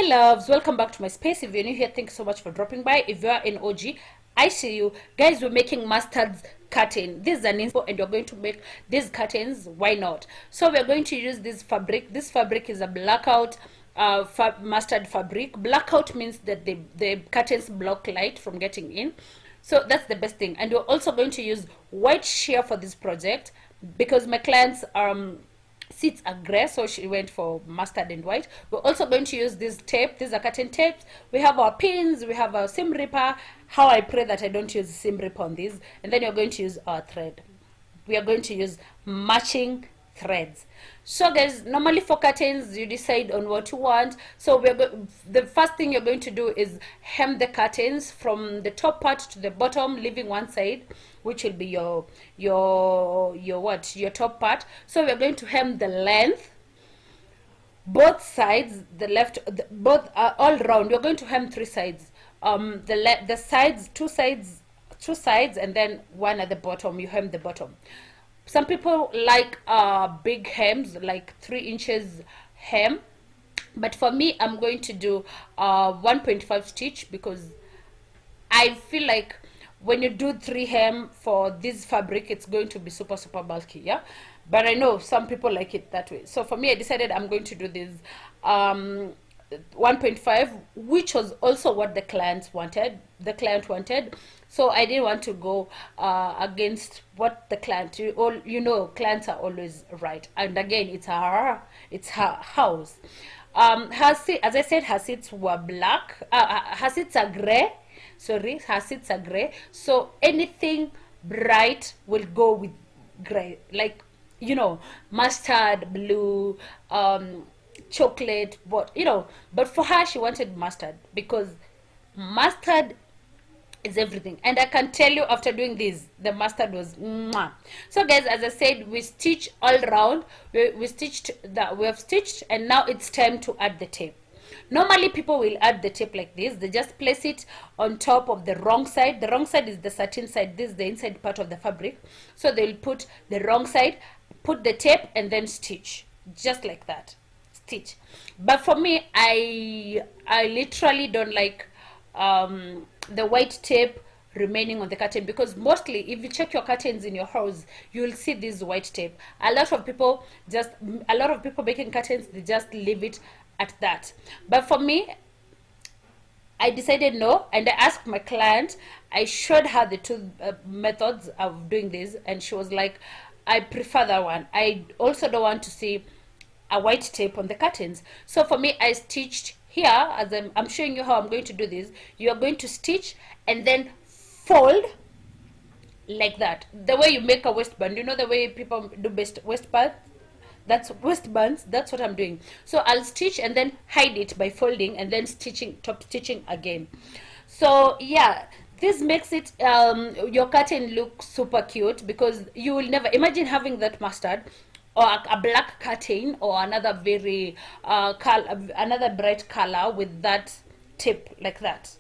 Hi loves, welcome back to my space. If you're new here, thank you so much for dropping by. If you're an OG, I see you. Guys, we're making mustard curtain. This is an info and you're going to make these curtains. Why not? So we're going to use this fabric. This fabric is a blackout mustard fabric. Blackout means that the curtains block light from getting in. So that's the best thing. And we're also going to use white sheer for this project because my clients seats are gray, so she went for mustard and white. We're also going to use this tape. These are curtain tapes. We have our pins, we have our seam ripper. How I pray that I don't use seam ripper on these. And then you're going to use our thread. We are going to use matching threads. So guys, normally for curtains you decide on what you want. So the first thing you're going to do is hem the curtains from the top part to the bottom, leaving one side, which will be your top part. So we're going to hem the length, both sides, both all round. You're going to hem three sides, the sides, two sides, and then one at the bottom. You hem the bottom. Some people like big hems, like 3 inches hem, but for me I'm going to do 1.5 stitch because I feel like when you do 3 hem for this fabric, it's going to be super bulky. Yeah, but I know some people like it that way. So for me, I decided I'm going to do this 1.5, which was also what the client wanted. So I didn't want to go against what the client. Clients are always right. And again, it's her house. As I said, her seats were black. Her seats are gray. Sorry, her seats are gray. So anything bright will go with gray, like mustard, blue, chocolate, but for her she wanted mustard because mustard is everything. And I can tell you, after doing this, the mustard was mwah. So guys, as I said, we stitch all around. We have stitched, and now it's time to add the tape. Normally people will add the tape like this. They just place it on top of the wrong side. The wrong side is the satin side. This is the inside part of the fabric. So they'll put the wrong side, put the tape, and then stitch just like that. Stitch. But for me, I literally don't like the white tape remaining on the curtain, because mostly if you check your curtains in your house, you will see this white tape. A lot of people making curtains, they just leave it at that. But for me, I decided no, and I asked my client. I showed her the two methods of doing this, and she was like, I prefer that one. I also don't want to see a white tape on the curtains. So for me, I stitched here. As I'm showing you how I'm going to do this. You are going to stitch and then fold like that, the way you make a waistband. You know the way people do waistband? That's waistbands. That's what I'm doing. So I'll stitch and then hide it by folding and then top stitching again. So yeah, this makes it your curtain look super cute, because you will never imagine having that mustard or a black curtain or another very another bright color with that tip like that.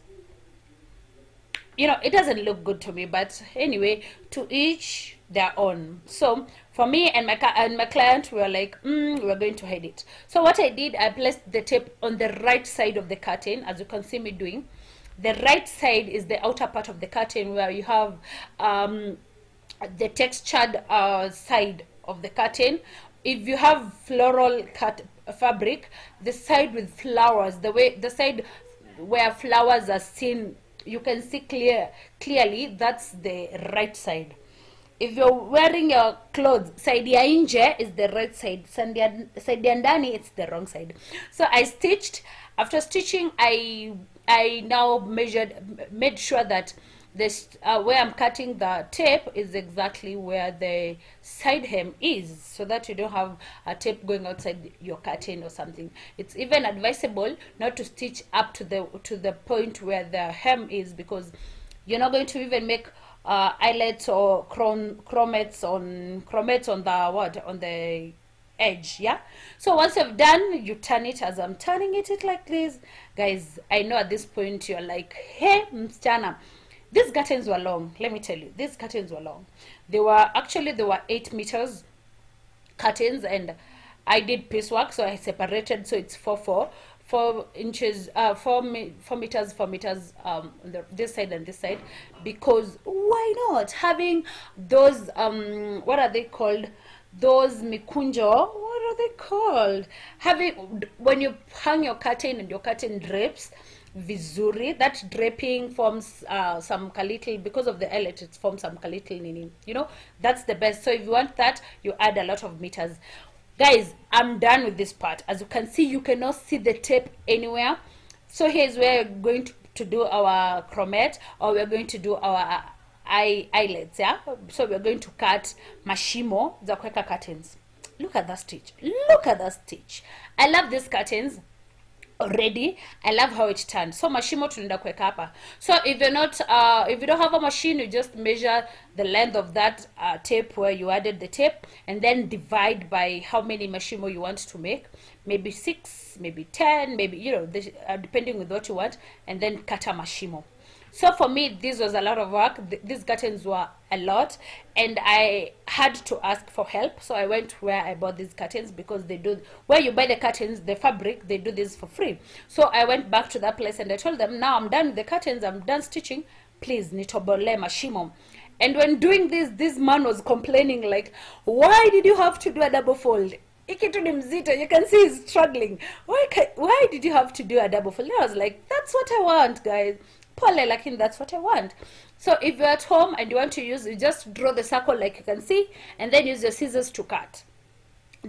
It doesn't look good to me, but anyway, to each their own. So for me and my client, we were like, we're going to hide it. So what I did, I placed the tape on the right side of the curtain, as you can see me doing. The right side is the outer part of the curtain, where you have the textured side of the curtain. If you have floral cut fabric, the side with flowers, the side where flowers are seen, you can see clearly, that's the right side. If you're wearing your clothes, side ya nje is the right side, side ya ndani, it's the wrong side. So I stitched. After stitching, I now made sure that this where I'm cutting the tape is exactly where the side hem is, so that you don't have a tape going outside your curtain or something. It's even advisable not to stitch up to the point where the hem is, because you're not going to even make eyelets or grommets on the edge. Yeah, so once you've done, you turn it as I'm turning it like this. Guys, I know at this point you're like, hey msichana, these curtains were long. Let me tell you, these curtains were long. They were 8 meters curtains, and I did piecework, so I separated, so it's 4 4 inches, 4 meters, 4 meters, on this side and this side, because why not having those what are they called, those mikunjo, what are they called, having, when you hang your curtain and your curtain drapes vizuri, that draping forms some kalittle, because of the eyelet it forms some kalittle nini, you know, that's the best. So if you want that, you add a lot of meters. Guys, I'm done with this part. As you can see, you cannot see the tape anywhere. So here's where we're going to do our grommet, or we're going to do our eyelets. Yeah, so we're going to cut mashimo za kuweka curtains. Look at that stitch, look at that stitch. I love these curtains already. I love how it turned. So mashimo tunaenda kuweka hapa. So if you're not if you don't have a machine, you just measure the length of that tape where you added the tape, and then divide by how many mashimo you want to make, maybe 6, maybe 10, maybe, you know, depending with what you want, and then cut a mashimo. So for me, this was a lot of work. These curtains were a lot, and I had to ask for help. So I went where I bought these curtains, because they do, where you buy the curtains, the fabric, they do this for free. So I went back to that place and I told them, now I'm done with the curtains, I'm done stitching, please nitobole mashimo. And when doing this man was complaining, like, why did you have to do a double fold? Ikitu ni mzito, you can see he's struggling. Why did you have to do a double fold? I was like, that's what I want, guys. Pole, lakin, that's what I want. So if you're at home and you want to use, you just draw the circle like you can see, and then use your scissors to cut.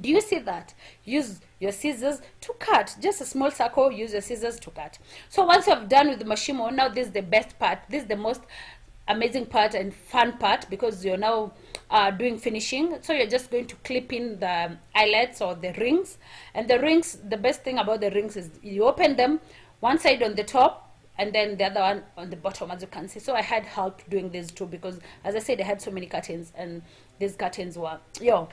Do you see that? Use your scissors to cut. Just a small circle, use your scissors to cut. So once you've done with the mashimo, now this is the best part. This is the most amazing part and fun part, because you're now doing finishing. So you're just going to clip in the eyelets or the rings. And the rings, the best thing about the rings is you open them, one side on the top, and then the other one on the bottom, as you can see. So I had help doing this too, because as I said, I had so many curtains, and these curtains were, yeah.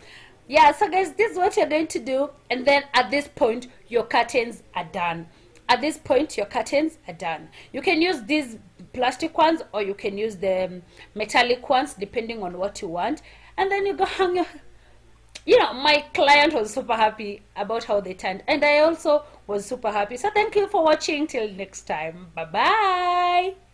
So guys, this is what you're going to do, and then at this point your curtains are done. At this point your curtains are done. You can use these plastic ones, or you can use the metallic ones, depending on what you want, and then you go hang your, you know, my client was super happy about how they turned, and I also was super happy. So thank you for watching. Till next time, bye bye.